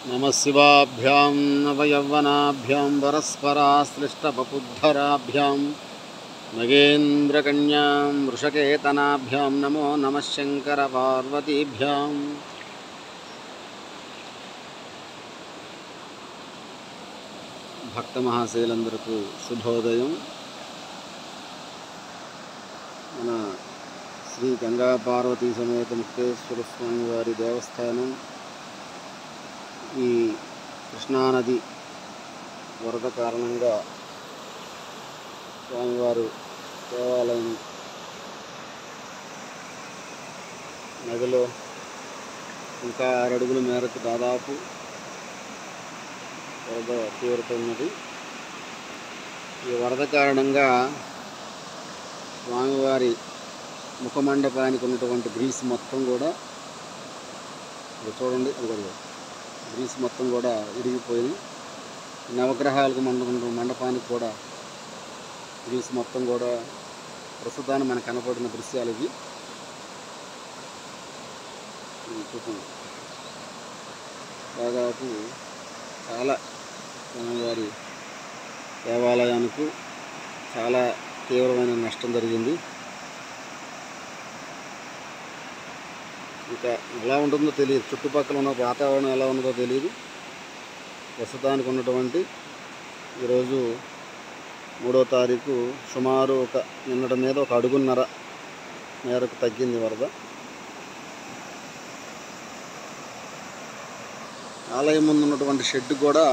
नमः शिवाभ्यां नवयौवनाभ्यां परस्पराश्लिष्टबपुद्धराभ्यां नगेन्द्रकन्यां वृषकेतनाभ्यां नमो नमः शङ्करपार्वतीभ्यां। భక్తమహాశైలందరకు శుభోదయం. మన శ్రీ గంగా పార్వతీ సమేత ముక్తేశ్వర స్వామి వారి దేవస్థానం ఈ కృష్ణానది వరద కారణంగా స్వామివారు దేవాలయం నదిలో ఇంకా 6 అడుగుల మేరకు దాదాపు వరద తీరుతున్నది. ఈ వరద కారణంగా స్వామివారి ముఖమండపానికి ఉన్నటువంటి గ్రీస్ మొత్తం కూడా చూడండి, అది కూడా గ్రీస్ మొత్తం కూడా ఇరిగిపోయింది. నవగ్రహాలకు మండపానికి కూడా గ్రీస్ మొత్తం కూడా ప్రస్తుతాన్ని మనకు కనపడిన దృశ్యాలు ఇవి. చూడండి, దాదాపు చాలా స్వామివారి దేవాలయానికి చాలా తీవ్రమైన నష్టం జరిగింది. ఇంకా ఎలా ఉంటుందో తెలియదు, చుట్టుపక్కల ఉన్న వాతావరణం ఎలా ఉన్నదో తెలియదు. ప్రస్తుతానికి ఉన్నటువంటి ఈరోజు 3వ తారీఖు సుమారు నిన్నటి మీద 1 అడుగున్నర మేరకు తగ్గింది వరద. ఆలయం ముందు ఉన్నటువంటి షెడ్ కూడా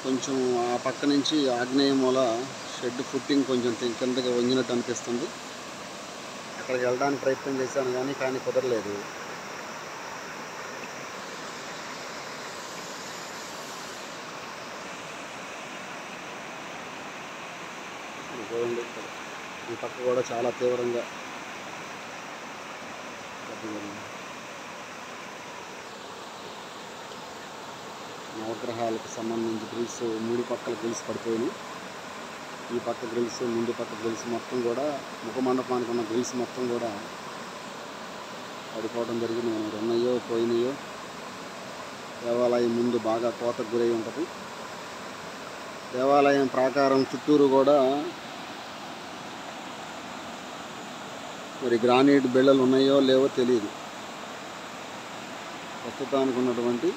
కొంచెం ఆ పక్క నుంచి ఆగ్నేయ మూల షెడ్ ఫుట్టింగ్ కొంచెం కిందకి వంగినట్టు అనిపిస్తుంది. అక్కడికి వెళ్ళడానికి ప్రయత్నం చేశాను కానీ కుదరలేదు. చూడండి, ఈ పక్క కూడా చాలా తీవ్రంగా నవగ్రహాలకు సంబంధించి గ్రిల్స్ 3 పక్కల గ్రిల్స్ పడిపోయినాయి. ఈ పక్క గ్రిల్స్, ముందు పక్క గ్రిల్స్ మొత్తం కూడా ముఖమండపానికి ఉన్న గ్రిల్స్ మొత్తం కూడా పడిపోవడం జరిగింది. మనం ఉన్నాయో పోయినాయో. దేవాలయం ముందు బాగా కోతకు గురై ఉంటుంది. దేవాలయం ప్రాకారం చుట్టూరు కూడా మరి గ్రానైట్ బిళ్ళలు ఉన్నాయో లేవో తెలియదు. ప్రస్తుతానికి ఉన్నటువంటి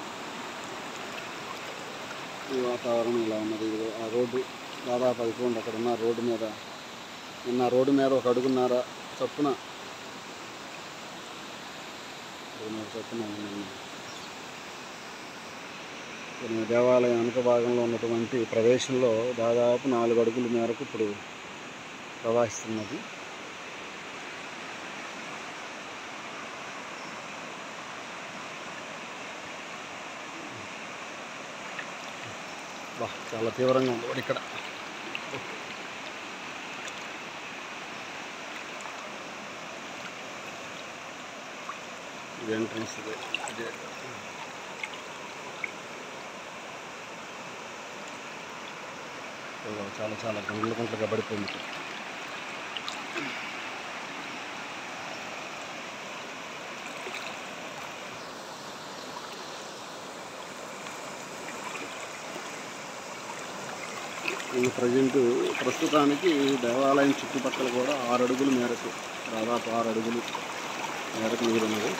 ఈ వాతావరణం ఇలా ఉన్నది. ఆ రోడ్డు దాదాపు అది చూడండి, అక్కడ ఉన్న రోడ్డు మీద నిన్న రోడ్డు మీద 1 అడుగున్నర చొప్పున దేవాలయం వెనుక భాగంలో ఉన్నటువంటి ప్రదేశంలో దాదాపు 4 అడుగుల మేరకు ఇప్పుడు ప్రవహిస్తున్నది. చాలా తీవ్రంగా ఉంది ఇక్కడ. ఇది ఎంట్రన్స్, చాలా గుంట్లుగా పడిపోయింది. ప్రస్తుతానికి దేవాలయం చుట్టుపక్కల కూడా 6 అడుగుల మేరకు, దాదాపు 6 అడుగులు మేరకు నీరు ఉన్నది.